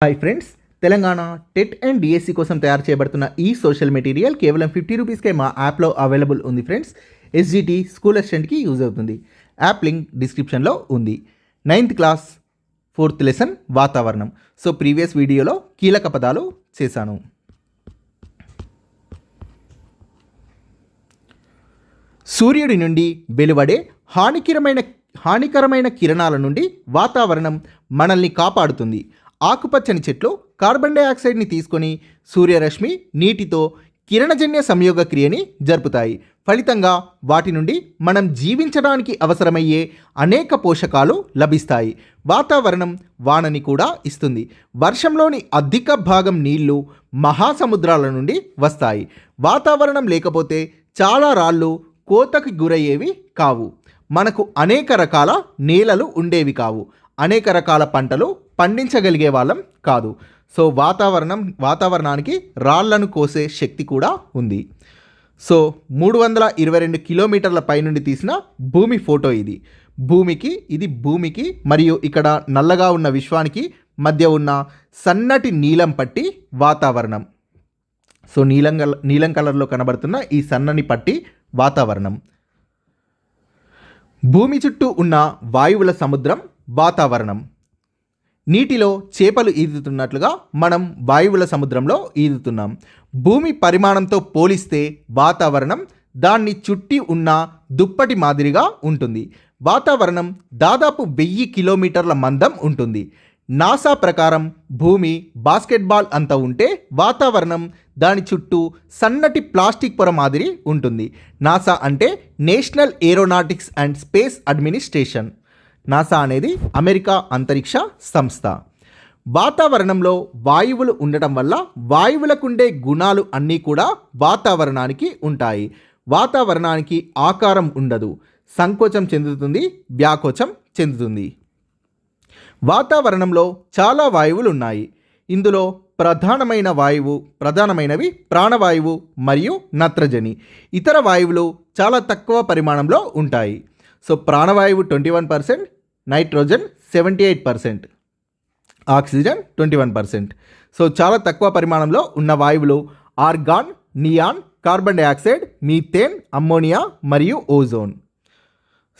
Hi friends, Telangana TET and DSC కోసం తయారు చేయబడుతున్న ఈ సోషల్ మెటీరియల్ కేవలం 50 రూపీస్కే మా యాప్లో అవైలబుల్ ఉంది ఫ్రెండ్స్. ఎస్జిటి స్కూల్ అసిస్టెంట్కి యూజ్ అవుతుంది. యాప్ లింక్ డిస్క్రిప్షన్లో ఉంది. 9th క్లాస్ 4th లెసన్ వాతావరణం. సో ప్రీవియస్ వీడియోలో కీలక పదాలు చేశాను. సూర్యుడి నుండి వెలువడే హానికరమైన కిరణాల నుండి వాతావరణం మనల్ని కాపాడుతుంది. ఆకుపచ్చని చెట్లు కార్బన్ డైఆక్సైడ్ని తీసుకొని సూర్యరశ్మి నీటితో కిరణజన్య సంయోగ క్రియని జరుపుతాయి. ఫలితంగా వాటి నుండి మనం జీవించడానికి అవసరమయ్యే అనేక పోషకాలు లభిస్తాయి. వాతావరణం వానని కూడా ఇస్తుంది. వర్షంలోని అధిక భాగం నీళ్లు మహాసముద్రాల నుండి వస్తాయి. వాతావరణం లేకపోతే చాలా రాళ్ళు కోతకి గురయ్యేవి కావు. మనకు అనేక రకాల నేలలు ఉండేవి కావు. అనేక రకాల పంటలు పండించగలిగే వాళ్ళం కాదు. సో వాతావరణానికి రాళ్లను కోసే శక్తి కూడా ఉంది. సో 322 కిలోమీటర్ల పైనుండి తీసిన భూమి ఫోటో ఇది. భూమికి మరియు ఇక్కడ నల్లగా ఉన్న విశ్వానికి మధ్య ఉన్న సన్నటి నీలం పట్టి వాతావరణం. సో నీలం కలర్లో కనబడుతున్న ఈ సన్నని పట్టి వాతావరణం. భూమి చుట్టూ ఉన్న వాయువుల సముద్రం వాతావరణం. నీటిలో చేపలు ఈదుతున్నట్లుగా మనం వాయువుల సముద్రంలో ఈదుతున్నాం. భూమి పరిమాణంతో పోలిస్తే వాతావరణం దాన్ని చుట్టి ఉన్న దుప్పటి మాదిరిగా ఉంటుంది. వాతావరణం దాదాపు 1000 కిలోమీటర్ల మందం ఉంటుంది. నాసా ప్రకారం భూమి బాస్కెట్బాల్ అంత ఉంటే వాతావరణం దాని చుట్టూ సన్నటి ప్లాస్టిక్ పొర మాదిరి ఉంటుంది. నాసా అంటే national aeronautics and space administration. NASA అనేది అమెరికా అంతరిక్ష సంస్థ. వాతావరణంలో వాయువులు ఉండటం వల్ల వాయువులకుండే గుణాలు అన్నీ కూడా వాతావరణానికి ఉంటాయి. వాతావరణానికి ఆకారం ఉండదు. సంకోచం చెందుతుంది, వ్యాకోచం చెందుతుంది. వాతావరణంలో చాలా వాయువులు ఉన్నాయి. ఇందులో ప్రధానమైనవి ప్రాణవాయువు మరియు నత్రజని. ఇతర వాయువులు చాలా తక్కువ పరిమాణంలో ఉంటాయి. సో ప్రాణవాయువు 21%, నైట్రోజన్ 78%, ఆక్సిజన్ 21%. సో చాలా తక్కువ పరిమాణంలో ఉన్న వాయువులు argon, neon, carbon dioxide, methane, ammonia మరియు ozone.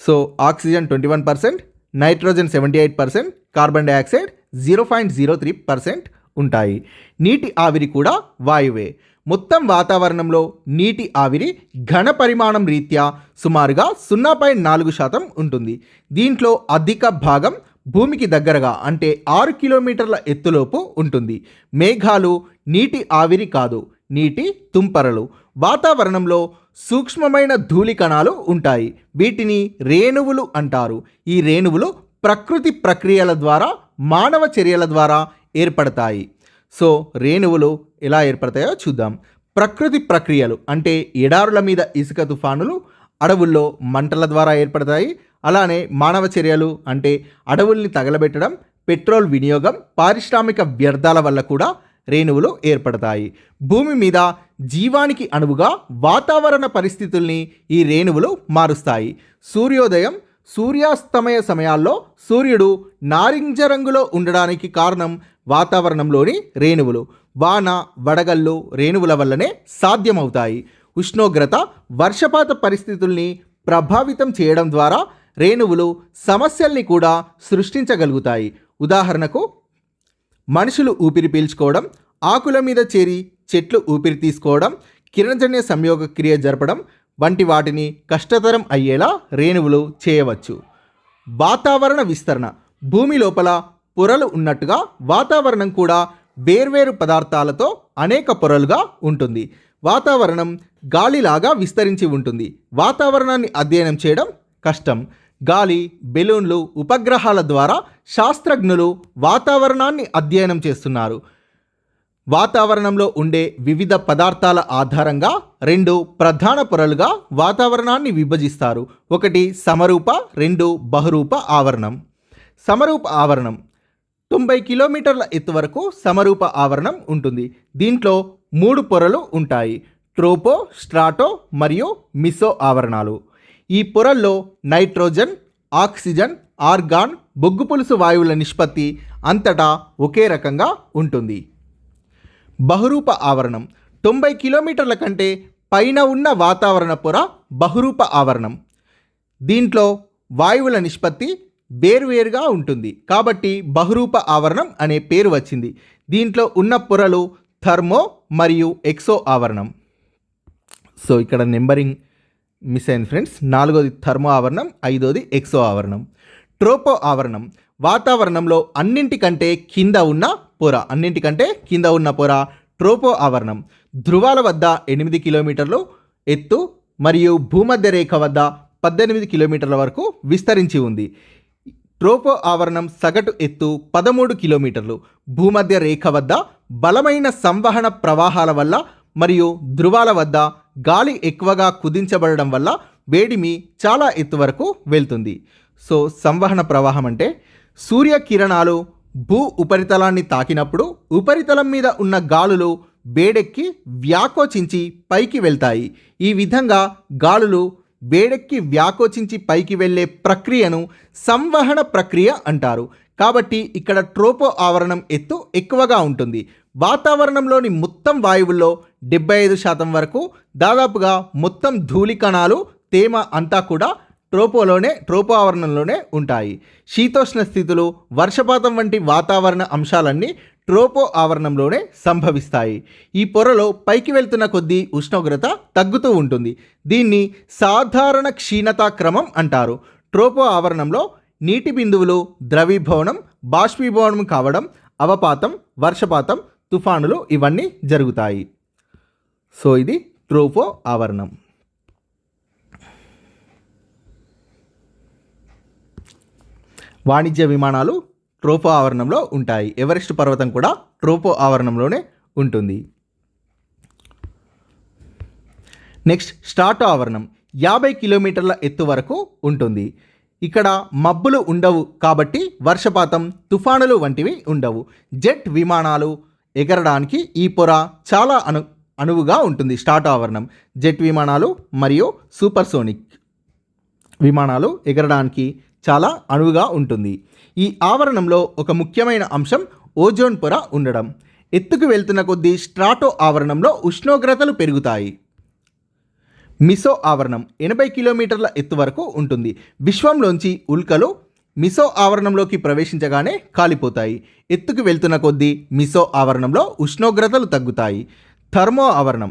So oxygen 21%, nitrogen 78%, carbon dioxide 0.03% ఉంటాయి. నీటి ఆవిరి కూడా వాయువే. మొత్తం వాతావరణంలో నీటి ఆవిరి ఘన పరిమాణం రీత్యా సుమారుగా 0.4% ఉంటుంది. దీంట్లో అధిక భాగం భూమికి దగ్గరగా అంటే 6 కిలోమీటర్ల ఎత్తులోపు ఉంటుంది. మేఘాలు నీటి ఆవిరి కాదు, నీటి తుంపరలు. వాతావరణంలో సూక్ష్మమైన ధూళి కణాలు ఉంటాయి. వీటిని రేణువులు అంటారు. ఈ రేణువులు ప్రకృతి ప్రక్రియల ద్వారా మానవ చర్యల ద్వారా ఏర్పడతాయి. సో రేణువులు ఎలా ఏర్పడతాయో చూద్దాం. ప్రకృతి ప్రక్రియలు అంటే ఎడారుల మీద ఇసుక తుఫానులు, అడవుల్లో మంటల ద్వారా ఏర్పడతాయి. అలానే మానవ చర్యలు అంటే అడవుల్ని తగలబెట్టడం, పెట్రోల్ వినియోగం, పారిశ్రామిక వ్యర్థాల వల్ల కూడా రేణువులు ఏర్పడతాయి. భూమి మీద జీవానికి అనువుగా వాతావరణ పరిస్థితుల్ని ఈ రేణువులు మారుస్తాయి. సూర్యోదయం, సూర్యాస్తమయ సమయాల్లో సూర్యుడు నారింజ రంగులో ఉండడానికి కారణం వాతావరణంలోని రేణువులు. వాన, వడగళ్ళు రేణువుల వల్లనే సాధ్యమవుతాయి. ఉష్ణోగ్రత, వర్షపాత పరిస్థితుల్ని ప్రభావితం చేయడం ద్వారా రేణువులు సమస్యల్ని కూడా సృష్టించగలుగుతాయి. ఉదాహరణకు మనుషులు ఊపిరి పీల్చుకోవడం, ఆకుల మీద చేరి చెట్లు ఊపిరి తీసుకోవడం, కిరణజన్య సంయోగ క్రియ జరపడం వంటి వాటిని కష్టతరం అయ్యేలా రేణువులు చేయవచ్చు. వాతావరణ విస్తరణ. భూమి లోపల పొరలు ఉన్నట్టుగా వాతావరణం కూడా వేర్వేరు పదార్థాలతో అనేక పొరలుగా ఉంటుంది. వాతావరణం గాలిలాగా విస్తరించి ఉంటుంది. వాతావరణాన్ని అధ్యయనం చేయడం కష్టం. గాలి, బెలూన్లు, ఉపగ్రహాల ద్వారా శాస్త్రజ్ఞులు వాతావరణాన్ని అధ్యయనం చేస్తున్నారు. వాతావరణంలో ఉండే వివిధ పదార్థాల ఆధారంగా 2 ప్రధాన పొరలుగా వాతావరణాన్ని విభజిస్తారు. ఒకటి సమరూప, 2 బహురూప ఆవరణం. సమరూప ఆవరణం 90 కిలోమీటర్ల ఎత్తు వరకు సమరూప ఆవరణం ఉంటుంది. దీంట్లో 3 పొరలు ఉంటాయి: ట్రోపో, స్ట్రాటో మరియు మిసో ఆవరణాలు. ఈ పొరల్లో నైట్రోజన్, ఆక్సిజన్, ఆర్గాన్, బొగ్గు పులుసు వాయువుల నిష్పత్తి అంతటా ఒకే రకంగా ఉంటుంది. బహురూప ఆవరణం 90 కిలోమీటర్ల కంటే పైన ఉన్న వాతావరణ పొర బహురూప ఆవరణం. దీంట్లో వాయువుల నిష్పత్తి వేరువేరుగా ఉంటుంది కాబట్టి బహురూప ఆవరణం అనే పేరు వచ్చింది. దీంట్లో ఉన్న పొరలు థర్మో మరియు ఎక్సో ఆవరణం. సో ఇక్కడ నెంబరింగ్ మిస్ అయింది ఫ్రెండ్స్. 4వది థర్మో ఆవరణం, 5వది ఎక్సో ఆవరణం. ట్రోపో ఆవరణం వాతావరణంలో అన్నింటికంటే కింద ఉన్న పొర ట్రోపో ఆవరణం. ధృవాల వద్ద 8 కిలోమీటర్లు ఎత్తు మరియు భూమధ్య రేఖ వద్ద 18 కిలోమీటర్ల వరకు విస్తరించి ఉంది. ట్రోపో ఆవరణం సగటు ఎత్తు 13 కిలోమీటర్లు. భూమధ్య రేఖ వద్ద బలమైన సంవహన ప్రవాహాల వల్ల మరియు ధృవాల వద్ద గాలి ఎక్కువగా కుదించబడడం వల్ల వేడిమి చాలా ఎత్తు వరకు వెళ్తుంది. సో సంవహన ప్రవాహం అంటే సూర్యకిరణాలు భూ ఉపరితలాన్ని తాకినప్పుడు ఉపరితలం మీద ఉన్న గాలులు వేడెక్కి వ్యాకోచించి పైకి వెళ్తాయి. ఈ విధంగా గాలులు వేడెక్కి వ్యాకోచించి పైకి వెళ్ళే ప్రక్రియను సంవహన ప్రక్రియ అంటారు. కాబట్టి ఇక్కడ ట్రోపో ఆవరణం ఎత్తు ఎక్కువగా ఉంటుంది. వాతావరణంలోని మొత్తం వాయువుల్లో 75% వరకు దాదాపుగా మొత్తం ధూళి కణాలు, తేమ అంతా కూడా ట్రోపో ఆవరణంలోనే ఉంటాయి. శీతోష్ణ స్థితులు, వర్షపాతం వంటి వాతావరణ అంశాలన్నీ ట్రోపో ఆవరణంలోనే సంభవిస్తాయి. ఈ పొరలో పైకి వెళ్తున్న కొద్దీ ఉష్ణోగ్రత తగ్గుతూ ఉంటుంది. దీన్ని సాధారణ క్షీణతా క్రమం అంటారు. ట్రోపో ఆవరణంలో నీటి బిందువులు ద్రవీభవనం, బాష్పీభవనం కావడం, అవపాతం, వర్షపాతం, తుఫానులు ఇవన్నీ జరుగుతాయి. సో ఇది ట్రోపో ఆవరణం. వాణిజ్య విమానాలు ట్రోపో ఆవరణంలో ఉంటాయి. ఎవరెస్ట్ పర్వతం కూడా ట్రోపో ఆవరణంలోనే ఉంటుంది. నెక్స్ట్ స్ట్రాటో ఆవరణం 50 కిలోమీటర్ల ఎత్తు వరకు ఉంటుంది. ఇక్కడ మబ్బులు ఉండవు కాబట్టి వర్షపాతం, తుఫానులు వంటివి ఉండవు. జెట్ విమానాలు ఎగరడానికి ఈ పొర చాలా అనువుగా ఉంటుంది. స్ట్రాటో ఆవరణం జెట్ విమానాలు మరియు సూపర్సోనిక్ విమానాలు ఎగరడానికి చాలా అనువుగా ఉంటుంది. ఈ ఆవరణంలో ఒక ముఖ్యమైన అంశం ఓజోన్ పొర ఉండడం. ఎత్తుకు వెళ్తున్న కొద్దీ స్ట్రాటో ఆవరణంలో ఉష్ణోగ్రతలు పెరుగుతాయి. మిసో ఆవరణం 80 కిలోమీటర్ల ఎత్తు వరకు ఉంటుంది. విశ్వంలోంచి ఉల్కలు మిసో ఆవరణంలోకి ప్రవేశించగానే కాలిపోతాయి. ఎత్తుకు వెళ్తున్న కొద్దీ మిసో ఆవరణంలో ఉష్ణోగ్రతలు తగ్గుతాయి. థర్మో ఆవరణం.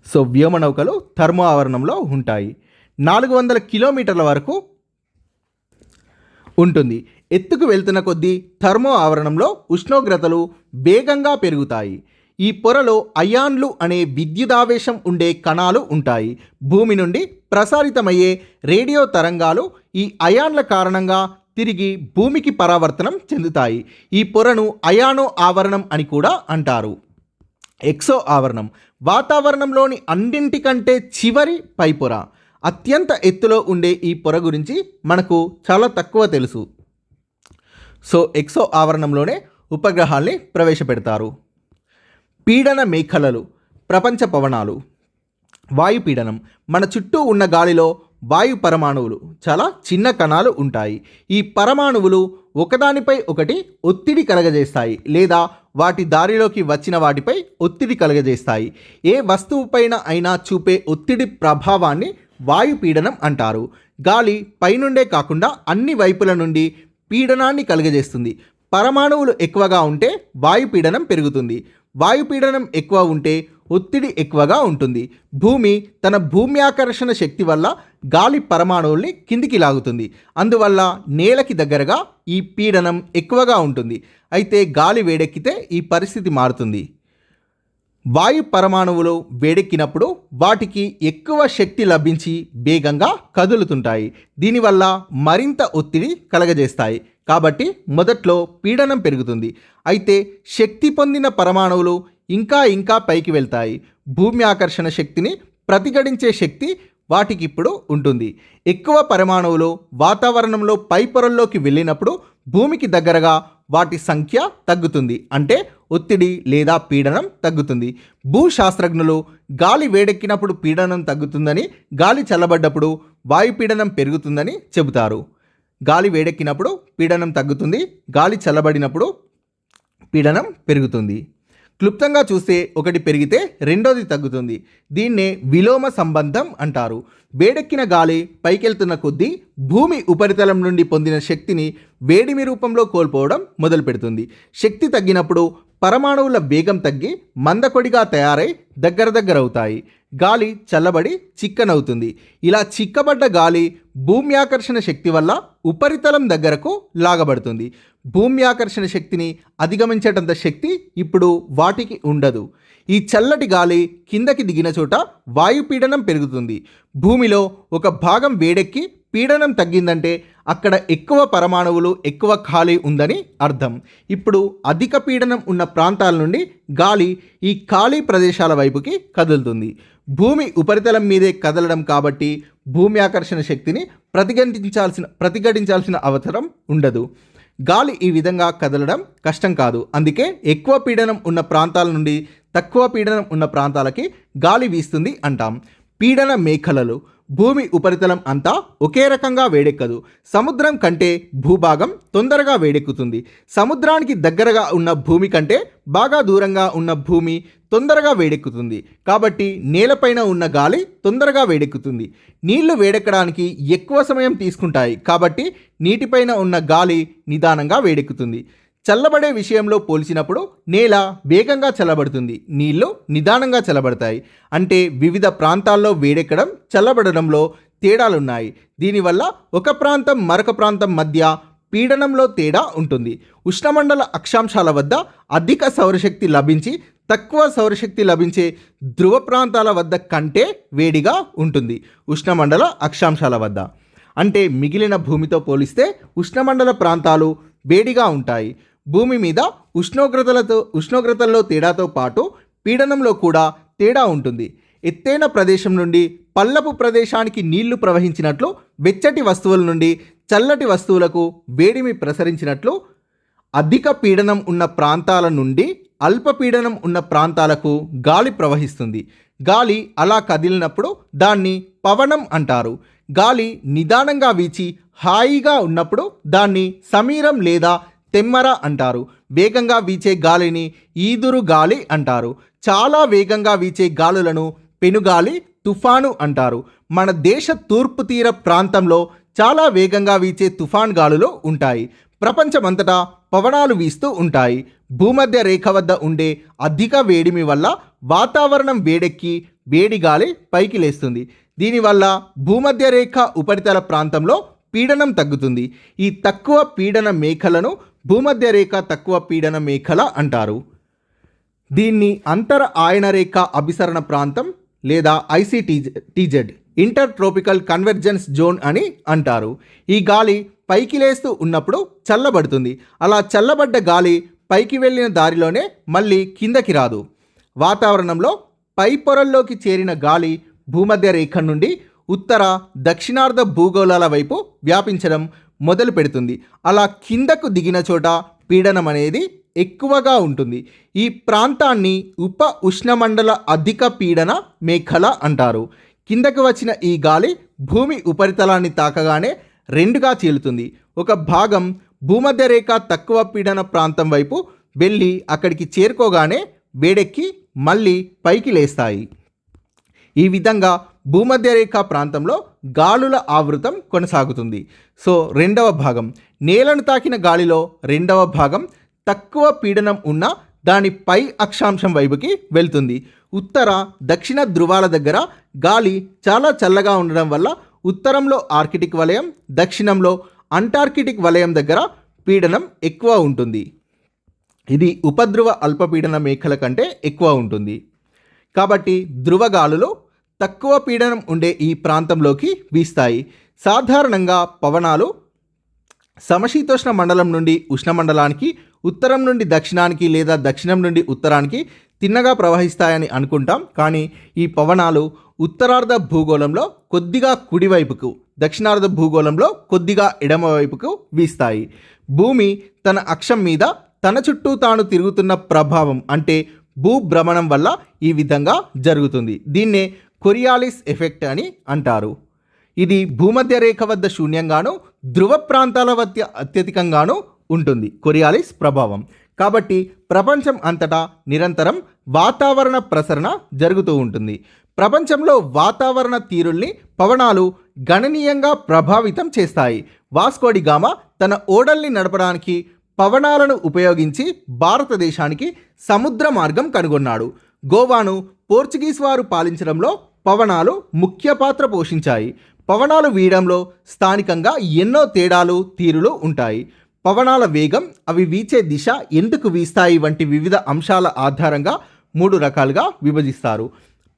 సో వ్యోమనౌకలు థర్మో ఆవరణంలో ఉంటాయి. 400 కిలోమీటర్ల వరకు ఉంటుంది. ఎత్తుకు వెళ్తున్న కొద్దీ థర్మో ఆవరణంలో ఉష్ణోగ్రతలు వేగంగా పెరుగుతాయి. ఈ పొరలో అయాన్లు అనే విద్యుదావేశం ఉండే కణాలు ఉంటాయి. భూమి నుండి ప్రసారితమయ్యే రేడియో తరంగాలు ఈ అయాన్ల కారణంగా తిరిగి భూమికి పరావర్తనం చెందుతాయి. ఈ పొరను అయానో ఆవరణం అని కూడా అంటారు. ఎక్సో ఆవరణం వాతావరణంలోని అన్నింటికంటే చివరి పైపొర. అత్యంత ఎత్తులో ఉండే ఈ పొర గురించి మనకు చాలా తక్కువ తెలుసు. సో ఎక్సో ఆవరణంలోనే ఉపగ్రహాల్ని ప్రవేశపెడతారు. పీడన మేఖలలు, ప్రపంచ పవనాలు. వాయుపీడనం మన చుట్టూ ఉన్న గాలిలో వాయు పరమాణువులు, చాలా చిన్న కణాలు ఉంటాయి. ఈ పరమాణువులు ఒకదానిపై ఒకటి ఒత్తిడి కలగజేస్తాయి లేదా వాటి దారిలోకి వచ్చిన వాటిపై ఒత్తిడి కలగజేస్తాయి. ఏ వస్తువుపైన అయినా చూపే ఒత్తిడి ప్రభావాన్ని వాయుపీడనం అంటారు. గాలి పైనుండే కాకుండా అన్ని వైపుల నుండి పీడనాన్ని కలుగజేస్తుంది. పరమాణువులు ఎక్కువగా ఉంటే వాయుపీడనం పెరుగుతుంది. వాయుపీడనం ఎక్కువ ఉంటే ఒత్తిడి ఎక్కువగా ఉంటుంది. భూమి తన భూమ్యాకర్షణ శక్తి వల్ల గాలి పరమాణువుల్ని కిందికి లాగుతుంది. అందువల్ల నేలకి దగ్గరగా ఈ పీడనం ఎక్కువగా ఉంటుంది. అయితే గాలి వేడెక్కితే ఈ పరిస్థితి మారుతుంది. వాయు పరమాణువులు వేడెక్కినప్పుడు వాటికి ఎక్కువ శక్తి లభించి వేగంగా కదులుతుంటాయి. దీనివల్ల మరింత ఒత్తిడి కలగజేస్తాయి. కాబట్టి మొదట్లో పీడనం పెరుగుతుంది. అయితే శక్తి పొందిన పరమాణువులు ఇంకా పైకి వెళ్తాయి. భూమి ఆకర్షణ శక్తిని ప్రతిఘటించే శక్తి వాటికి ఇప్పుడు ఉంటుంది. ఎక్కువ పరమాణువులు వాతావరణంలో పై పొరల్లోకి వెళ్ళినప్పుడు భూమికి దగ్గరగా వాటి సంఖ్య తగ్గుతుంది. అంటే ఒత్తిడి లేదా పీడనం తగ్గుతుంది. భూశాస్త్రజ్ఞులు గాలి వేడెక్కినప్పుడు పీడనం తగ్గుతుందని, గాలి చల్లబడ్డప్పుడు వాయుపీడనం పెరుగుతుందని చెబుతారు. గాలి వేడెక్కినప్పుడు పీడనం తగ్గుతుంది, గాలి చల్లబడినప్పుడు పీడనం పెరుగుతుంది. క్లుప్తంగా చూస్తే ఒకటి పెరిగితే రెండోది తగ్గుతుంది. దీన్నే విలోమ సంబంధం అంటారు. వేడెక్కిన గాలి పైకెళ్తున్న కొద్దీ భూమి ఉపరితలం నుండి పొందిన శక్తిని వేడిమి రూపంలో కోల్పోవడం మొదలు పెడుతుంది. శక్తి తగ్గినప్పుడు పరమాణువుల వేగం తగ్గి మందకొడిగా తయారై దగ్గరవుతాయి. గాలి చల్లబడి చిక్కనవుతుంది. ఇలా చిక్కబడ్డ గాలి భూమి ఆకర్షణ శక్తి వల్ల ఉపరితలం దగ్గరకు లాగబడుతుంది. భూమి ఆకర్షణ శక్తిని అధిగమించేటంత శక్తి ఇప్పుడు వాటికి ఉండదు. ఈ చల్లటి గాలి కిందకి దిగిన చోట వాయుపీడనం పెరుగుతుంది. భూమిలో ఒక భాగం వేడెక్కి పీడనం తగ్గిందంటే అక్కడ ఎక్కువ పరమాణువులు, ఎక్కువ ఖాళీ ఉందని అర్థం. ఇప్పుడు అధిక పీడనం ఉన్న ప్రాంతాల నుండి గాలి ఈ ఖాళీ ప్రదేశాల వైపుకి కదులుతుంది. భూమి ఉపరితలం మీదే కదలడం కాబట్టి భూమి ఆకర్షణ శక్తిని ప్రతిఘటించాల్సిన అవసరం ఉండదు. గాలి ఈ విధంగా కదలడం కష్టం కాదు. అందుకే ఎక్కువ పీడనం ఉన్న ప్రాంతాల నుండి తక్కువ పీడనం ఉన్న ప్రాంతాలకి గాలి వీస్తుంది అంటాం. పీడన మేఖలలు. భూమి ఉపరితలం అంతా ఒకే రకంగా వేడెక్కదు. సముద్రం కంటే భూభాగం తొందరగా వేడెక్కుతుంది. సముద్రానికి దగ్గరగా ఉన్న భూమి కంటే బాగా దూరంగా ఉన్న భూమి తొందరగా వేడెక్కుతుంది. కాబట్టి నేలపైన ఉన్న గాలి తొందరగా వేడెక్కుతుంది. నీళ్లు వేడెక్కడానికి ఎక్కువ సమయం తీసుకుంటాయి. కాబట్టి నీటిపైన ఉన్న గాలి నిదానంగా వేడెక్కుతుంది. చల్లబడే విషయంలో పోల్చినప్పుడు నేల వేగంగా చల్లబడుతుంది, నీళ్లు నిదానంగా చల్లబడతాయి. అంటే వివిధ ప్రాంతాల్లో వేడెక్కడం, చల్లబడడంలో తేడాలున్నాయి. దీనివల్ల ఒక ప్రాంతం మరొక ప్రాంతం మధ్య పీడనంలో తేడా ఉంటుంది. ఉష్ణమండల అక్షాంశాల వద్ద అధిక సౌరశక్తి లభించి తక్కువ సౌరశక్తి లభించే ధ్రువ ప్రాంతాల వద్ద కంటే వేడిగా ఉంటుంది. ఉష్ణమండల అక్షాంశాల వద్ద అంటే మిగిలిన భూమితో పోలిస్తే ఉష్ణమండల ప్రాంతాలు వేడిగా ఉంటాయి. భూమి మీద ఉష్ణోగ్రతల్లో తేడాతో పాటు పీడనంలో కూడా తేడా ఉంటుంది. ఎత్తైన ప్రదేశం నుండి పల్లపు ప్రదేశానికి నీళ్లు ప్రవహించినట్లు, వెచ్చటి వస్తువుల నుండి చల్లటి వస్తువులకు వేడిమి ప్రసరించినట్లు, అధిక పీడనం ఉన్న ప్రాంతాల నుండి అల్పపీడనం ఉన్న ప్రాంతాలకు గాలి ప్రవహిస్తుంది. గాలి అలా కదిలినప్పుడు దాన్ని పవనం అంటారు. గాలి నిదానంగా వీచి హాయిగా ఉన్నప్పుడు దాన్ని సమీరం లేదా తెమ్మర అంటారు. వేగంగా వీచే గాలిని ఈదురు గాలి అంటారు. చాలా వేగంగా వీచే గాలులను పెనుగాలి, తుఫాను అంటారు. మన దేశ తూర్పు తీర ప్రాంతంలో చాలా వేగంగా వీచే తుఫాన్ గాలులు ఉంటాయి. ప్రపంచమంతటా పవనాలు వీస్తూ ఉంటాయి. భూమధ్య రేఖ వద్ద ఉండే అధిక వేడిమి వల్ల వాతావరణం వేడెక్కి వేడి గాలి పైకి లేస్తుంది. దీనివల్ల భూమధ్య రేఖ ఉపరితల ప్రాంతంలో పీడనం తగ్గుతుంది. ఈ తక్కువ పీడన మేఖలను భూమధ్య రేఖ తక్కువ పీడన మేఖల అంటారు. దీన్ని అంతర ఆయన రేఖ అభిసరణ ప్రాంతం లేదా ICTZ inter tropical convergence zone అని అంటారు. ఈ గాలి పైకి లేస్తూ ఉన్నప్పుడు చల్లబడుతుంది. అలా చల్లబడ్డ గాలి పైకి వెళ్ళిన దారిలోనే మళ్ళీ కిందకి రాదు. వాతావరణంలో పై పొరల్లోకి చేరిన గాలి భూమధ్య రేఖ నుండి ఉత్తర దక్షిణార్ధ భూగోళాల వైపు వ్యాపించడం మొదలు పెడుతుంది. అలా కిందకు దిగిన చోట పీడనం అనేది ఎక్కువగా ఉంటుంది. ఈ ప్రాంతాన్ని ఉప ఉష్ణమండల అధిక పీడన మేఖల అంటారు. కిందకు వచ్చిన ఈ గాలి భూమి ఉపరితలాన్ని తాకగానే రెండుగా చీలుతుంది. ఒక భాగం భూమధ్య రేఖ తక్కువ పీడన ప్రాంతం వైపు వెళ్ళి అక్కడికి చేరుకోగానే వేడెక్కి మళ్ళీ పైకి లేస్తాయి. ఈ విధంగా భూమధ్య రేఖ ప్రాంతంలో గాలుల ఆవృతం కొనసాగుతుంది. సో రెండవ భాగం నేలను తాకిన గాలిలో రెండవ భాగం తక్కువ పీడనం ఉన్న దాని పై అక్షాంశం వైపుకి వెళ్తుంది. ఉత్తర దక్షిణ ధృవాల దగ్గర గాలి చాలా చల్లగా ఉండడం వల్ల ఉత్తరంలో ఆర్కిటిక్ వలయం, దక్షిణంలో అంటార్కిటిక్ వలయం దగ్గర పీడనం ఎక్కువ ఉంటుంది. ఇది ఉపధ్రువ అల్పపీడన మేఖల కంటే ఎక్కువ ఉంటుంది. కాబట్టి ధృవగాలులు తక్కువ పీడనం ఉండే ఈ ప్రాంతంలోకి వీస్తాయి. సాధారణంగా పవనాలు సమశీతోష్ణ మండలం నుండి ఉష్ణమండలానికి, ఉత్తరం నుండి దక్షిణానికి లేదా దక్షిణం నుండి ఉత్తరానికి తిన్నగా ప్రవహిస్తాయని అనుకుంటాం. కానీ ఈ పవనాలు ఉత్తరార్ధ భూగోళంలో కొద్దిగా కుడివైపుకు, దక్షిణార్ధ భూగోళంలో కొద్దిగా ఎడమవైపుకు వీస్తాయి. భూమి తన అక్షం మీద తన చుట్టూ తాను తిరుగుతున్న ప్రభావం అంటే భూభ్రమణం వల్ల ఈ విధంగా జరుగుతుంది. దీన్నే కొరియాలిస్ ఎఫెక్ట్ అని అంటారు. ఇది భూమధ్య రేఖ వద్ద శూన్యంగాను ధ్రువ ప్రాంతాల వద్ద అత్యధికంగాను ఉంటుంది కొరియాలిస్ ప్రభావం. కాబట్టి ప్రపంచం అంతటా నిరంతరం వాతావరణ ప్రసరణ జరుగుతూ ఉంటుంది. ప్రపంచంలో వాతావరణ తీరుల్ని పవనాలు గణనీయంగా ప్రభావితం చేస్తాయి. వాస్కోడి గామా తన ఓడల్ని నడపడానికి పవనాలను ఉపయోగించి భారతదేశానికి సముద్ర మార్గం కనుగొన్నాడు. గోవాను పోర్చుగీస్ వారు పాలించడంలో పవనాలు ముఖ్య పాత్ర పోషించాయి. పవనాలు వీయడంలో స్థానికంగా ఎన్నో తేడాలు తీరులు ఉంటాయి. పవనాల వేగం, అవి వీచే దిశ, ఎందుకు వీస్తాయి వంటి వివిధ అంశాల ఆధారంగా 3 రకాలుగా విభజిస్తారు.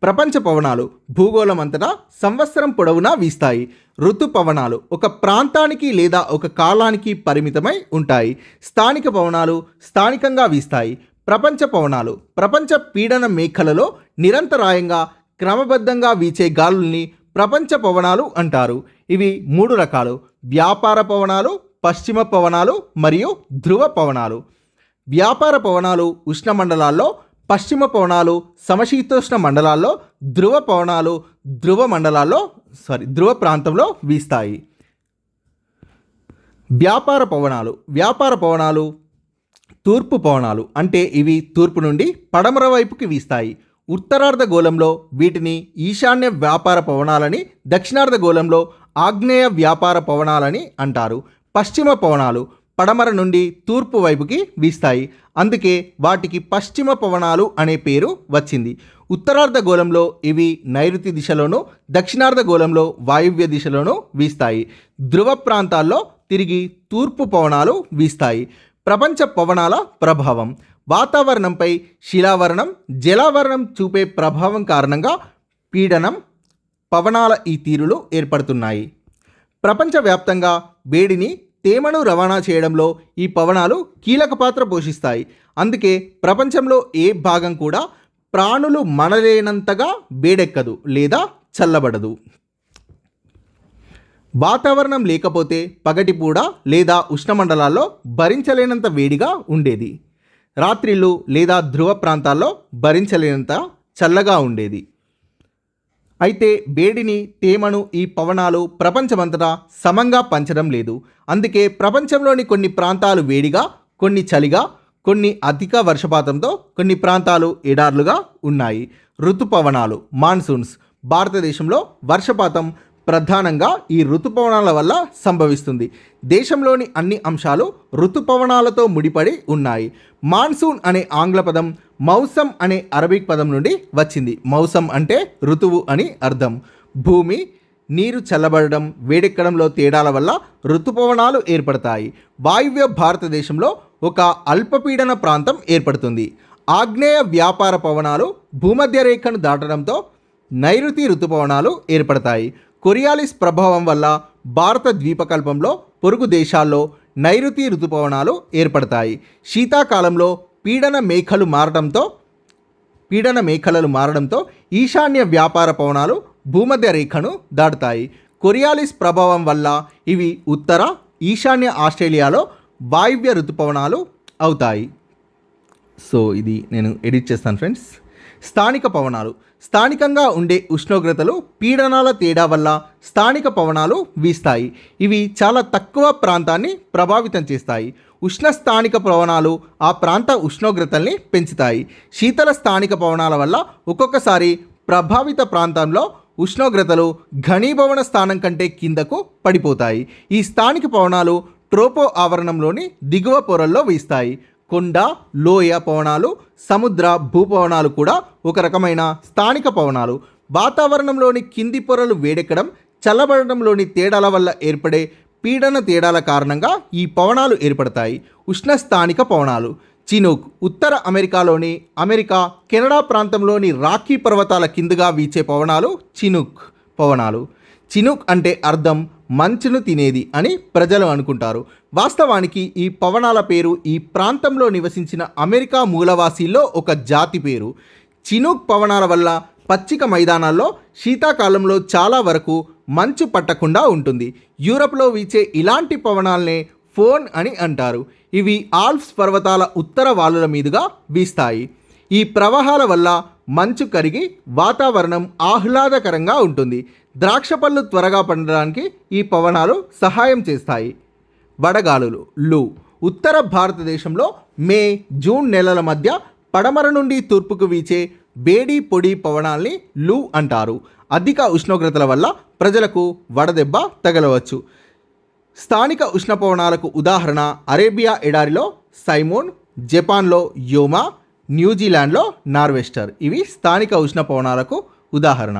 ప్రపంచ పవనాలు భూగోళం అంతటా సంవత్సరం పొడవునా వీస్తాయి. ఋతు పవనాలు ఒక ప్రాంతానికి లేదా ఒక కాలానికి పరిమితమై ఉంటాయి. స్థానిక పవనాలు స్థానికంగా వీస్తాయి. ప్రపంచ పవనాలు ప్రపంచ పీడన మేఖలలో నిరంతరాయంగా క్రమబద్ధంగా వీచే గాలుల్ని ప్రపంచ పవనాలు అంటారు. ఇవి 3 రకాలు: వ్యాపార పవనాలు, పశ్చిమ పవనాలు మరియు ధ్రువ పవనాలు. వ్యాపార పవనాలు ఉష్ణమండలాల్లో, పశ్చిమ పవనాలు సమశీతోష్ణ మండలాల్లో, ధ్రువ పవనాలు ధ్రువ ప్రాంతంలో వీస్తాయి. వ్యాపార పవనాలు తూర్పు పవనాలు, అంటే ఇవి తూర్పు నుండి పడమర వైపుకి వీస్తాయి. ఉత్తరార్ధగోళంలో వీటిని ఈశాన్య వ్యాపార పవనాలని, దక్షిణార్ధగోళంలో ఆగ్నేయ వ్యాపార పవనాలని అంటారు. పశ్చిమ పవనాలు పడమర నుండి తూర్పు వైపుకి వీస్తాయి, అందుకే వాటికి పశ్చిమ పవనాలు అనే పేరు వచ్చింది. ఉత్తరార్ధగోళంలో ఇవి నైరుతి దిశలోనూ, దక్షిణార్ధగోళంలో వాయువ్య దీశలోనూ వీస్తాయి. ధ్రువ ప్రాంతాల్లో తిరిగి తూర్పు పవనాలు వీస్తాయి. ప్రపంచ పవనాల ప్రభావం వాతావరణంపై శిలావరణం, జలావరణం చూపే ప్రభావం కారణంగా పీడనం, పవనాల ఈ తీరులు ఏర్పడుతున్నాయి. ప్రపంచవ్యాప్తంగా వేడిని, తేమను రవాణా చేయడంలో ఈ పవనాలు కీలక పాత్ర పోషిస్తాయి. అందుకే ప్రపంచంలో ఏ భాగం కూడా ప్రాణులు మనలేనంతగా వేడెక్కదు లేదా చల్లబడదు. వాతావరణం లేకపోతే పగటిపూట లేదా ఉష్ణమండలాల్లో భరించలేనంత వేడిగా ఉండేది. రాత్రిళ్ళు లేదా ధ్రువ ప్రాంతాల్లో భరించలేనంత చల్లగా ఉండేది. అయితే వేడిని, తేమను ఈ పవనాలు ప్రపంచమంతటా సమంగా పంచడం లేదు. అందుకే ప్రపంచంలోని కొన్ని ప్రాంతాలు వేడిగా, కొన్ని చలిగా, కొన్ని అధిక వర్షపాతంతో, కొన్ని ప్రాంతాలు ఎడార్లుగా ఉన్నాయి. ఋతుపవనాలు మాన్సూన్స్ భారతదేశంలో వర్షపాతం ప్రధానంగా ఈ ఋతుపవనాల వల్ల సంభవిస్తుంది. దేశంలోని అన్ని అంశాలు ఋతుపవనాలతో ముడిపడి ఉన్నాయి. మాన్సూన్ అనే ఆంగ్ల పదం మౌసం అనే అరబిక్ పదం నుండి వచ్చింది. మౌసం అంటే ఋతువు అని అర్థం. భూమి, నీరు చల్లబడడం, వేడెక్కడంలో తేడాల వల్ల ఋతుపవనాలు ఏర్పడతాయి. వాయువ్య భారతదేశంలో ఒక అల్పపీడన ప్రాంతం ఏర్పడుతుంది. ఆగ్నేయ వ్యాపార పవనాలు భూమధ్య రేఖను దాటడంతో నైరుతి ఋతుపవనాలు ఏర్పడతాయి. కొరియాలిస్ ప్రభావం వల్ల భారత ద్వీపకల్పంలో పొరుగు దేశాల్లో నైరుతి ఋతుపవనాలు ఏర్పడతాయి. శీతాకాలంలో పీడన మేఖలలు మారడంతో ఈశాన్య వ్యాపార పవనాలు భూమధ్య రేఖను దాటుతాయి. కొరియాలిస్ ప్రభావం వల్ల ఇవి ఉత్తర, ఈశాన్య ఆస్ట్రేలియాలో వాయువ్య ఋతుపవనాలు అవుతాయి. సో ఇది నేను ఎడిట్ చేస్తాను ఫ్రెండ్స్. స్థానిక పవనాలు స్థానికంగా ఉండే ఉష్ణోగ్రతలు, పీడనాల తేడా వల్ల స్థానిక పవనాలు వీస్తాయి. ఇవి చాలా తక్కువ ప్రాంతాన్ని ప్రభావితం చేస్తాయి. ఉష్ణ స్థానిక పవనాలు ఆ ప్రాంత ఉష్ణోగ్రతల్ని పెంచుతాయి. శీతల స్థానిక పవనాల వల్ల ఒక్కొక్కసారి ప్రభావిత ప్రాంతంలో ఉష్ణోగ్రతలు ఘనీభవన స్థానం కంటే కిందకు పడిపోతాయి. ఈ స్థానిక పవనాలు ట్రోపో ఆవరణంలోని దిగువ పొరల్లో వీస్తాయి. కొండ, లోయ పవనాలు, సముద్ర భూపవనాలు కూడా ఒక రకమైన స్థానిక పవనాలు. వాతావరణంలోని కింది పొరలు వేడెక్కడం, చల్లబడడంలోని తేడాల వల్ల ఏర్పడే పీడన తేడాల కారణంగా ఈ పవనాలు ఏర్పడతాయి. ఉష్ణ స్థానిక పవనాలు చినూక్ ఉత్తర అమెరికాలోని కెనడా ప్రాంతంలోని రాకీ పర్వతాల కిందుగా వీచే పవనాలు చినూక్ పవనాలు. చినూక్ అంటే అర్థం మంచును తినేది అని ప్రజలు అనుకుంటారు. వాస్తవానికి ఈ పవనాల పేరు ఈ ప్రాంతంలో నివసించిన అమెరికా మూలవాసీల్లో ఒక జాతి పేరు. చినూక్ పవనాల వల్ల పచ్చిక మైదానాల్లో శీతాకాలంలో చాలా వరకు మంచు పట్టకుండా ఉంటుంది. యూరప్లో వీచే ఇలాంటి పవనాలనే ఫోన్ అని అంటారు. ఇవి ఆల్ప్స్ పర్వతాల ఉత్తర వాలుల మీదుగా వీస్తాయి. ఈ ప్రవాహాల వల్ల మంచు కరిగి వాతావరణం ఆహ్లాదకరంగా ఉంటుంది. ద్రాక్ష పళ్ళు త్వరగా పండడానికి ఈ పవనాలు సహాయం చేస్తాయి. వడగాలులు లు ఉత్తర భారతదేశంలో మే జూన్ నెలల మధ్య పడమర నుండి తూర్పుకు వీచే వేడి పొడి పవనాల్ని లు అంటారు. అధిక ఉష్ణోగ్రతల వల్ల ప్రజలకు వడదెబ్బ తగలవచ్చు. స్థానిక ఉష్ణపవనాలకు ఉదాహరణ అరేబియా ఎడారిలో సైమోన్, జపాన్లో యోమా, న్యూజిలాండ్లో నార్వెస్టర్. ఇవి స్థానిక ఉష్ణపవనాలకు ఉదాహరణ.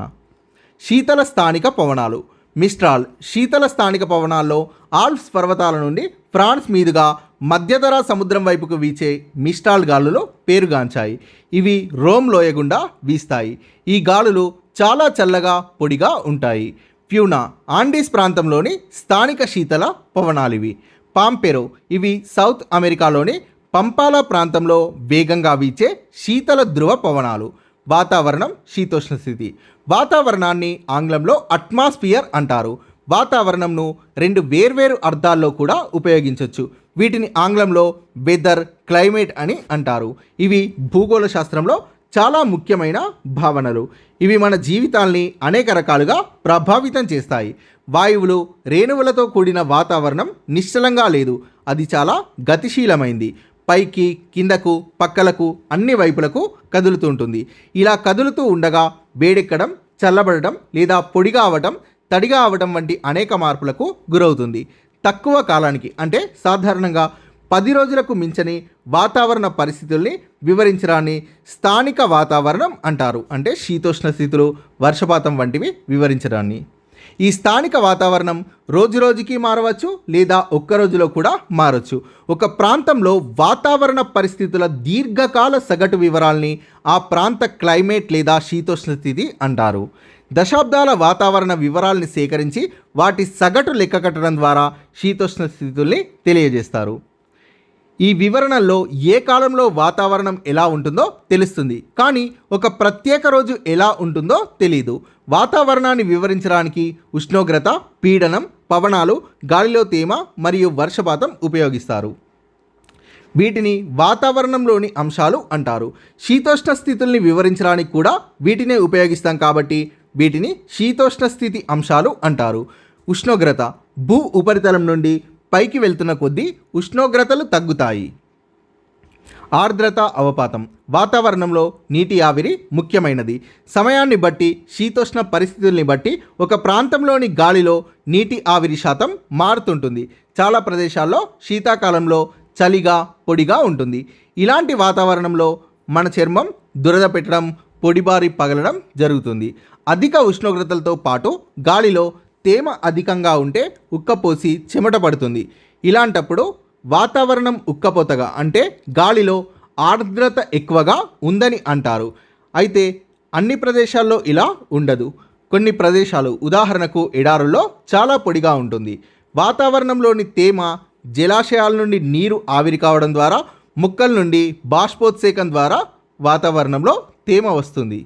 శీతల స్థానిక పవనాలు మిస్ట్రాల్. శీతల స్థానిక పవనాల్లో ఆల్ప్స్ పర్వతాల నుండి ఫ్రాన్స్ మీదుగా మధ్యధరా సముద్రం వైపుకు వీచే మిస్ట్రాల్ గాలులు పేరుగాంచాయి. ఇవి రోమ్ లోయ గుండా వీస్తాయి. ఈ గాలులు చాలా చల్లగా పొడిగా ఉంటాయి. ప్యూనా. ఆండీస్ ప్రాంతంలోని స్థానిక శీతల పవనాలివి. పాంపెరో. ఇవి సౌత్ అమెరికాలోని పంపాలా ప్రాంతంలో వేగంగా వీచే శీతల ధ్రువ పవనాలు. వాతావరణం శీతోష్ణ స్థితి. వాతావరణాన్ని ఆంగ్లంలో అట్మాస్ఫియర్ అంటారు. వాతావరణంను రెండు వేర్వేరు అర్థాల్లో కూడా ఉపయోగించవచ్చు. వీటిని ఆంగ్లంలో వెదర్, క్లైమేట్ అని అంటారు. ఇవి భూగోళ శాస్త్రంలో చాలా ముఖ్యమైన భావనలు. ఇవి మన జీవితాల్ని అనేక రకాలుగా ప్రభావితం చేస్తాయి. వాయువులు, రేణువులతో కూడిన వాతావరణం నిశ్చలంగా లేదు, అది చాలా గతిశీలమైంది. పైకి, కిందకు, పక్కలకు, అన్ని వైపులకు కదులుతూ ఉంటుంది. ఇలా కదులుతూ ఉండగా వేడెక్కడం, చల్లబడటం లేదా పొడిగా అవటం, తడిగా అవటం వంటి అనేక మార్పులకు గురవుతుంది. తక్కువ కాలానికి అంటే సాధారణంగా 10 రోజులకు మించని వాతావరణ పరిస్థితుల్ని వివరించడాన్ని స్థానిక వాతావరణం అంటారు. అంటే శీతోష్ణ స్థితులు, వర్షపాతం వంటివి వివరించడాన్ని. ఈ స్థానిక వాతావరణం రోజురోజుకి మారవచ్చు లేదా ఒక్క రోజులో కూడా మారచ్చు. ఒక ప్రాంతంలో వాతావరణ పరిస్థితుల దీర్ఘకాల సగటు వివరాల్ని ఆ ప్రాంత క్లైమేట్ లేదా శీతోష్ణ స్థితి అంటారు. దశాబ్దాల వాతావరణ వివరాల్ని సేకరించి వాటి సగటు లెక్క కట్టడం ద్వారా శీతోష్ణ స్థితుల్ని తెలియజేస్తారు. ఈ వివరణల్లో ఏ కాలంలో వాతావరణం ఎలా ఉంటుందో తెలుస్తుంది, కానీ ఒక ప్రత్యేక రోజు ఎలా ఉంటుందో తెలియదు. వాతావరణాన్ని వివరించడానికి ఉష్ణోగ్రత, పీడనం, పవనాలు, గాలిలో తేమ మరియు వర్షపాతం ఉపయోగిస్తారు. వీటిని వాతావరణంలోని అంశాలు అంటారు. శీతోష్ణ స్థితుల్ని వివరించడానికి కూడా వీటినే ఉపయోగిస్తాం కాబట్టి వీటిని శీతోష్ణ స్థితి అంశాలు అంటారు. ఉష్ణోగ్రత. భూ ఉపరితలం నుండి పైకి వెళ్తున్న కొద్దీ ఉష్ణోగ్రతలు తగ్గుతాయి. ఆర్ద్రత, అవపాతం. వాతావరణంలో నీటి ఆవిరి ముఖ్యమైనది. సమయాన్ని బట్టి, శీతోష్ణ పరిస్థితుల్ని బట్టి ఒక ప్రాంతంలోని గాలిలో నీటి ఆవిరి శాతం మారుతుంటుంది. చాలా ప్రదేశాల్లో శీతాకాలంలో చలిగా, పొడిగా ఉంటుంది. ఇలాంటి వాతావరణంలో మన చర్మం దురద పెట్టడం, పొడిబారి పగలడం జరుగుతుంది. అధిక ఉష్ణోగ్రతలతో పాటు గాలిలో తేమ అధికంగా ఉంటే ఉక్కపోసి చెమట పడుతుంది. ఇలాంటప్పుడు వాతావరణం ఉక్కపోతగా అంటే గాలిలో ఆర్ద్రత ఎక్కువగా ఉందని అంటారు. అయితే అన్ని ప్రదేశాల్లో ఇలా ఉండదు. కొన్ని ప్రదేశాలు, ఉదాహరణకు ఎడారుల్లో చాలా పొడిగా ఉంటుంది. వాతావరణంలోని తేమ జలాశయాల నుండి నీరు ఆవిరి కావడం ద్వారా, ముక్కల నుండి బాష్పోత్సేకం ద్వారా వాతావరణంలో తేమ వస్తుంది.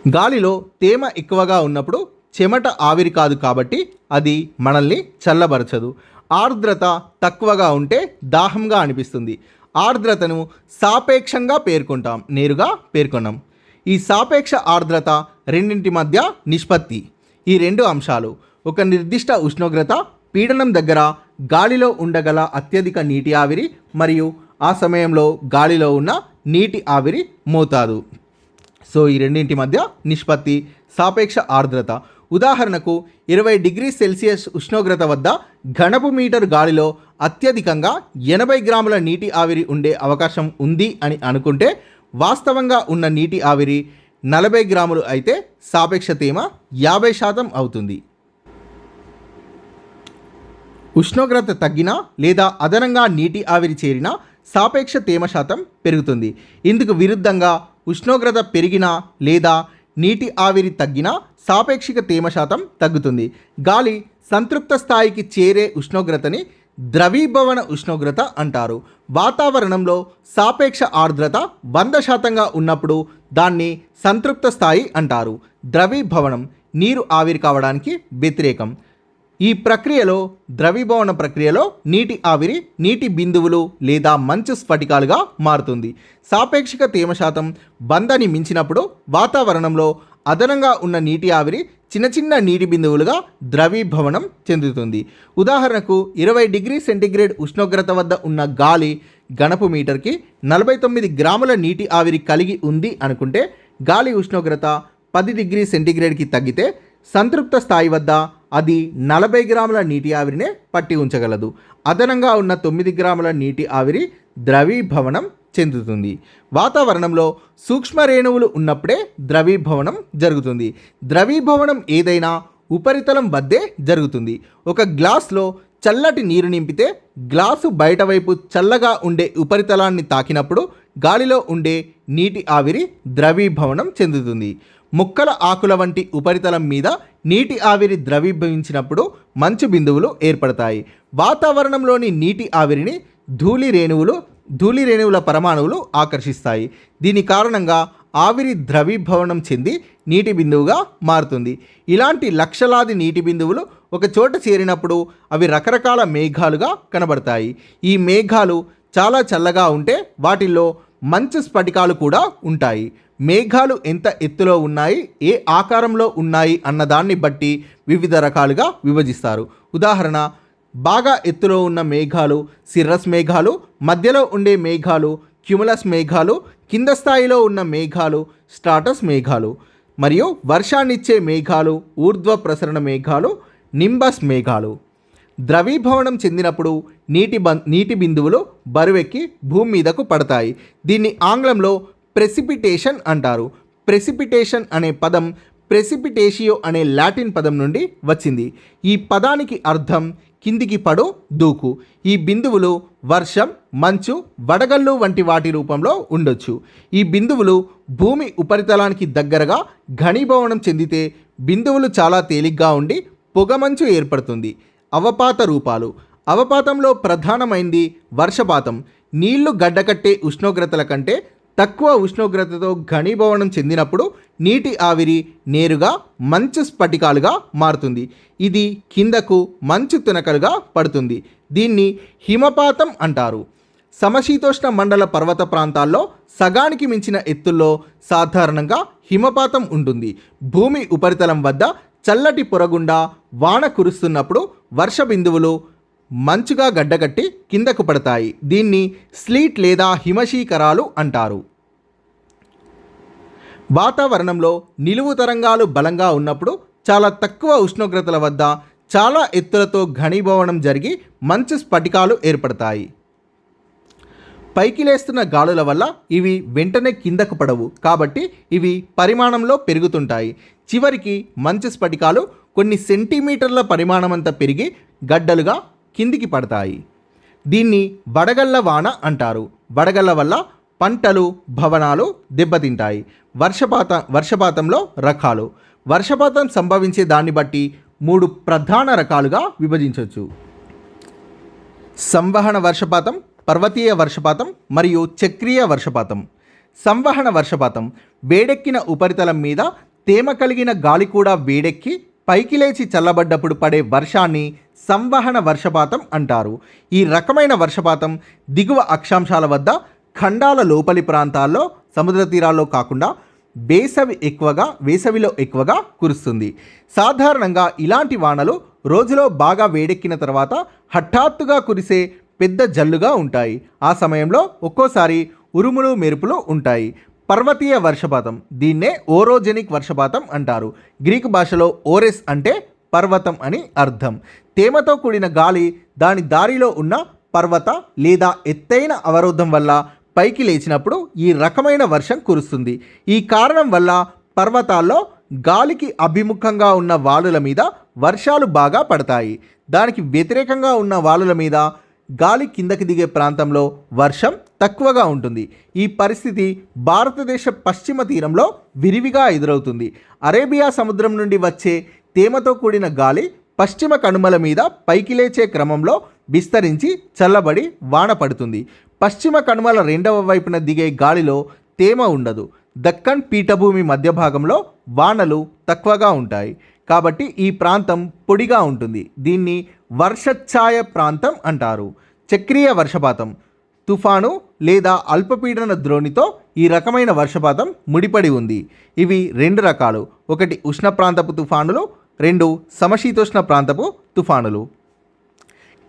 గాలిలో తేమ ఎక్కువగా ఉన్నప్పుడు చెమట ఆవిరి కాదు కాబట్టి అది మనల్ని చల్లబరచదు. ఆర్ద్రత తక్కువగా ఉంటే దాహంగా అనిపిస్తుంది. ఆర్ద్రతను సాపేక్షంగా పేర్కొంటాం, నేరుగా పేర్కొన్నాం. ఈ సాపేక్ష ఆర్ద్రత రెండింటి మధ్య నిష్పత్తి. ఈ రెండు అంశాలు ఒక నిర్దిష్ట ఉష్ణోగ్రత, పీడనం దగ్గర గాలిలో ఉండగల అత్యధిక నీటి ఆవిరి మరియు ఆ సమయంలో గాలిలో ఉన్న నీటి ఆవిరి మోతాదు. సో ఈ రెండింటి మధ్య నిష్పత్తి సాపేక్ష ఆర్ద్రత. ఉదాహరణకు 20 డిగ్రీ సెల్సియస్ ఉష్ణోగ్రత వద్ద ఘనపు మీటర్ గాలిలో అత్యధికంగా 80 గ్రాముల నీటి ఆవిరి ఉండే అవకాశం ఉంది అని అనుకుంటే వాస్తవంగా ఉన్న నీటి ఆవిరి 40 గ్రాములు అయితే సాపేక్ష తేమ 50% అవుతుంది. ఉష్ణోగ్రత తగ్గినా లేదా అదనంగా నీటి ఆవిరి చేరినా సాపేక్ష తేమ శాతం పెరుగుతుంది. ఇందుకు విరుద్ధంగా ఉష్ణోగ్రత పెరిగినా లేదా నీటి ఆవిరి తగ్గినా సాపేక్షిక తేమ శాతం తగ్గుతుంది. గాలి సంతృప్త స్థాయికి చేరే ఉష్ణోగ్రతని ద్రవీభవన ఉష్ణోగ్రత అంటారు. వాతావరణంలో సాపేక్ష ఆర్ద్రత 100% ఉన్నప్పుడు దాన్ని సంతృప్త స్థాయి అంటారు. ద్రవీభవనం నీరు ఆవిరి కావడానికి వ్యతిరేకం. ఈ ప్రక్రియలో ద్రవీభవన ప్రక్రియలో నీటి ఆవిరి నీటి బిందువులు లేదా మంచు స్ఫటికాలుగా మారుతుంది. సాపేక్షిక తేమ శాతం 100ని మించినప్పుడు వాతావరణంలో అదనంగా ఉన్న నీటి ఆవిరి చిన్న చిన్న నీటి బిందువులుగా ద్రవీభవనం చెందుతుంది. ఉదాహరణకు 20 డిగ్రీ సెంటీగ్రేడ్ ఉష్ణోగ్రత వద్ద ఉన్న గాలి ఘనపు మీటర్కి 49 గ్రాముల నీటి ఆవిరి కలిగి ఉంది అనుకుంటే, గాలి ఉష్ణోగ్రత 10 డిగ్రీ సెంటీగ్రేడ్కి తగ్గితే సంతృప్త స్థాయి వద్ద అది 40 గ్రాముల నీటి ఆవిరినే పట్టి ఉంచగలదు. అదనంగా ఉన్న 9 గ్రాముల నీటి ఆవిరి ద్రవీభవనం చెందుతుంది. వాతావరణంలో సూక్ష్మ రేణువులు ఉన్నప్పుడే ద్రవీభవనం జరుగుతుంది. ద్రవీభవనం ఏదైనా ఉపరితలం వద్దే జరుగుతుంది. ఒక గ్లాస్లో చల్లటి నీరు నింపితే గ్లాసు బయట వైపు చల్లగా ఉండే ఉపరితలాన్ని తాకినప్పుడు గాలిలో ఉండే నీటి ఆవిరి ద్రవీభవనం చెందుతుంది. ముక్కల ఆకుల వంటి ఉపరితలం మీద నీటి ఆవిరి ద్రవీభవించినప్పుడు మంచు బిందువులు ఏర్పడతాయి. వాతావరణంలోని నీటి ఆవిరిని ధూళి రేణువుల పరమాణువులు ఆకర్షిస్తాయి. దీని కారణంగా ఆవిరి ద్రవీభవనం చెంది నీటి బిందువుగా మారుతుంది. ఇలాంటి లక్షలాది నీటి బిందువులు ఒక చోట చేరినప్పుడు అవి రకరకాల మేఘాలుగా కనబడతాయి. ఈ మేఘాలు చాలా చల్లగా ఉంటే వాటిల్లో మంచు స్ఫటికాలు కూడా ఉంటాయి. మేఘాలు ఎంత ఎత్తులో ఉన్నాయి, ఏ ఆకారంలో ఉన్నాయి అన్నదాన్ని బట్టి వివిధ రకాలుగా విభజిస్తారు. ఉదాహరణ, బాగా ఎత్తులో ఉన్న మేఘాలు సిర్రస్ మేఘాలు, మధ్యలో ఉండే మేఘాలు క్యుములస్ మేఘాలు, కింద స్థాయిలో ఉన్న మేఘాలు స్ట్రాటస్ మేఘాలు, మరియు వర్షాన్నిచ్చే మేఘాలు ఊర్ధ్వ ప్రసరణ మేఘాలు నింబస్ మేఘాలు. ద్రవీభవనం చెందినప్పుడు నీటి బిందువులు బరువెక్కి భూమి మీదకు పడతాయి. దీన్ని ఆంగ్లంలో ప్రెసిపిటేషన్ అంటారు. ప్రెసిపిటేషన్ అనే పదం ప్రెసిపిటేషియో అనే లాటిన్ పదం నుండి వచ్చింది. ఈ పదానికి అర్థం కిందికి పడు, దూకు. ఈ బిందువులు వర్షం, మంచు, వడగళ్ళు వంటి వాటి రూపంలో ఉండొచ్చు. ఈ బిందువులు భూమి ఉపరితలానికి దగ్గరగా ఘనీభవనం చెందితే బిందువులు చాలా తేలిగ్గా ఉండి పొగమంచు ఏర్పడుతుంది. అవపాత రూపాలు. అవపాతంలో ప్రధానమైంది వర్షపాతం. నీళ్లు గడ్డకట్టే ఉష్ణోగ్రతల కంటే తక్కువ ఉష్ణోగ్రతతో ఘనీభవనం చెందినప్పుడు నీటి ఆవిరి నేరుగా మంచు స్ఫటికాలుగా మారుతుంది. ఇది కిందకు మంచు తునకలుగా పడుతుంది. దీన్ని హిమపాతం అంటారు. సమశీతోష్ణ మండల పర్వత ప్రాంతాల్లో సగానికి మించిన ఎత్తుల్లో సాధారణంగా హిమపాతం ఉంటుంది. భూమి ఉపరితలం వద్ద చల్లటి పొరగుండా వాన కురుస్తున్నప్పుడు వర్ష బిందువులు మంచుగా గడ్డకట్టి కిందకు పడతాయి. దీన్ని స్లీట్ లేదా హిమశీకరాలు అంటారు. వాతావరణంలో నిలువు తరంగాలు బలంగా ఉన్నప్పుడు చాలా తక్కువ ఉష్ణోగ్రతల వద్ద చాలా ఎత్తులతో ఘనీభవనం జరిగి మంచు స్ఫటికాలు ఏర్పడతాయి. పైకి లేస్తున్న గాలుల వల్ల ఇవి వెంటనే కిందకు పడవు, కాబట్టి ఇవి పరిమాణంలో పెరుగుతుంటాయి. చివరికి మంచు స్ఫటికాలు కొన్ని సెంటీమీటర్ల పరిమాణమంతా పెరిగి గడ్డలుగా కిందికి పడతాయి. దీన్ని వడగళ్ల అంటారు. వడగళ్ల వల్ల పంటలు, భవనాలు దెబ్బతింటాయి. వర్షపాతంలో రకాలు. వర్షపాతం సంభవించే దాన్ని బట్టి 3 ప్రధాన రకాలుగా విభజించవచ్చు. సంవహన వర్షపాతం, పర్వతీయ వర్షపాతం మరియు చక్రీయ వర్షపాతం. సంవహన వర్షపాతం వేడెక్కిన ఉపరితలం మీద తేమ కలిగిన గాలి కూడా వేడెక్కి పైకి లేచి చల్లబడ్డప్పుడు పడే వర్షాన్ని సంవహన వర్షపాతం అంటారు. ఈ రకమైన వర్షపాతం దిగువ అక్షాంశాల వద్ద, ఖండాల లోపలి ప్రాంతాల్లో, సముద్ర తీరాల్లో కాకుండా వేసవిలో ఎక్కువగా కురుస్తుంది. సాధారణంగా ఇలాంటి వానలు రోజులో బాగా వేడెక్కిన తర్వాత హఠాత్తుగా కురిసే పెద్ద జల్లుగా ఉంటాయి. ఆ సమయంలో ఒక్కోసారి ఉరుములు, మెరుపులు ఉంటాయి. పర్వతీయ వర్షపాతం, దీన్నే ఓరోజెనిక్ వర్షపాతం అంటారు. గ్రీకు భాషలో ఓరెస్ అంటే పర్వతం అని అర్థం. తేమతో కూడిన గాలి దాని దారిలో ఉన్న పర్వత లేదా ఎత్తైన అవరోధం వల్ల పైకి లేచినప్పుడు ఈ రకమైన వర్షం కురుస్తుంది. ఈ కారణం వల్ల పర్వతాల్లో గాలికి అభిముఖంగా ఉన్న వాలుల మీద వర్షాలు బాగా పడతాయి. దానికి వ్యతిరేకంగా ఉన్న వాలుల మీద గాలి కిందకి దిగే ప్రాంతంలో వర్షం తక్కువగా ఉంటుంది. ఈ పరిస్థితి భారతదేశ పశ్చిమ తీరంలో విరివిగా ఎదురవుతుంది. అరేబియా సముద్రం నుండి వచ్చే తేమతో కూడిన గాలి పశ్చిమ కనుమల మీద పైకి లేచే క్రమంలో విస్తరించి చల్లబడి వాన పడుతుంది. పశ్చిమ కనుమల రెండవ వైపున దిగే గాలిలో తేమ ఉండదు. దక్కన్ పీఠభూమి మధ్య భాగంలో వానలు తక్కువగా ఉంటాయి. కాబట్టి ఈ ప్రాంతం పొడిగా ఉంటుంది. దీన్ని వర్షఛాయ ప్రాంతం అంటారు. చక్రీయ వర్షపాతం, తుఫాను లేదా అల్పపీడన ద్రోణితో ఈ రకమైన వర్షపాతం ముడిపడి ఉంది. ఇవి 2 రకాలు. ఒకటి ఉష్ణ ప్రాంతపు తుఫానులు, 2 సమశీతోష్ణ ప్రాంతపు తుఫానులు.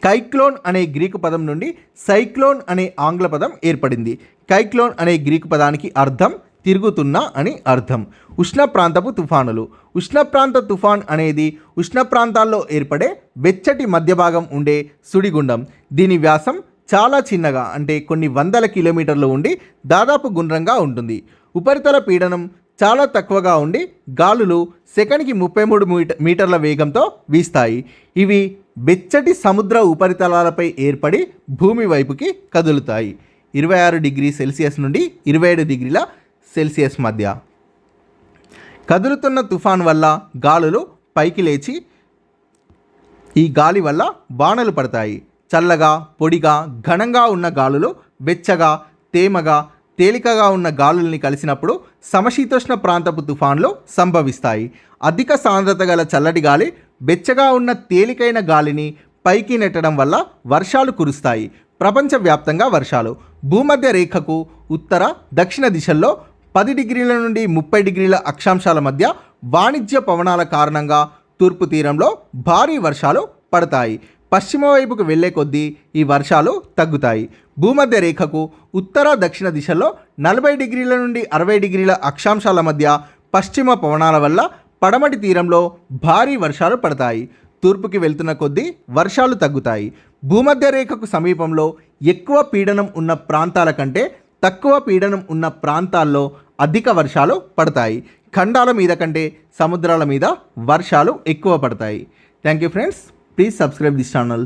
కైక్లోన్ అనే గ్రీకు పదం నుండి సైక్లోన్ అనే ఆంగ్ల పదం ఏర్పడింది. కైక్లోన్ అనే గ్రీకు పదానికి అర్థం తిరుగుతున్న అని అర్థం. ఉష్ణ ప్రాంతపు తుఫానులు. ఉష్ణ ప్రాంత తుఫాన్ అనేది ఉష్ణ ప్రాంతాల్లో ఏర్పడే వెచ్చటి మధ్య భాగం ఉండే సుడిగుండం. దీని వ్యాసం చాలా చిన్నగా అంటే కొన్ని వందల కిలోమీటర్లు ఉండి దాదాపు గుండ్రంగా ఉంటుంది. ఉపరితల పీడనం చాలా తక్కువగా ఉండి గాలులు సెకనికి 33 మీటర్ల వేగంతో వీస్తాయి. ఇవి వెచ్చటి సముద్ర ఉపరితలాలపై ఏర్పడి భూమి వైపుకి కదులుతాయి. 26 డిగ్రీ సెల్సియస్ నుండి 27 డిగ్రీల సెల్సియస్ మధ్య. కదులుతున్న తుఫాన్ వల్ల గాలులు పైకి లేచి ఈ గాలి వల్ల వానలు పడతాయి. చల్లగా, పొడిగా, ఘనంగా ఉన్న గాలులు వెచ్చగా, తేమగా, తేలికగా ఉన్న గాలుల్ని కలిసినప్పుడు సమశీతోష్ణ ప్రాంతపు తుఫాన్లు సంభవిస్తాయి. అధిక సాంద్రత గల చల్లటి గాలి వెచ్చగా ఉన్న తేలికైన గాలిని పైకి నెట్టడం వల్ల వర్షాలు కురుస్తాయి. ప్రపంచవ్యాప్తంగా వర్షాలు భూమధ్య రేఖకు ఉత్తర, దక్షిణ దిశల్లో 10 డిగ్రీల నుండి 30 డిగ్రీల అక్షాంశాల మధ్య వాణిజ్య పవనాల కారణంగా తూర్పు తీరంలో భారీ వర్షాలు పడతాయి. పశ్చిమ వైపుకు వెళ్లే కొద్దీ ఈ వర్షాలు తగ్గుతాయి. భూమధ్య రేఖకు ఉత్తర, దక్షిణ దిశల్లో 40 డిగ్రీల నుండి 60 డిగ్రీల అక్షాంశాల మధ్య పశ్చిమ పవనాల వల్ల పడమటి తీరంలో భారీ వర్షాలు పడతాయి. తూర్పుకి వెళ్తున్న కొద్దీ వర్షాలు తగ్గుతాయి. భూమధ్య రేఖకు సమీపంలో ఎక్కువ పీడనం ఉన్న ప్రాంతాల కంటే తక్కువ పీడనం ఉన్న ప్రాంతాల్లో అధిక వర్షాలు పడతాయి. ఖండాల మీద కంటే సముద్రాల మీద వర్షాలు ఎక్కువ పడతాయి. Thank you friends. Please subscribe this channel.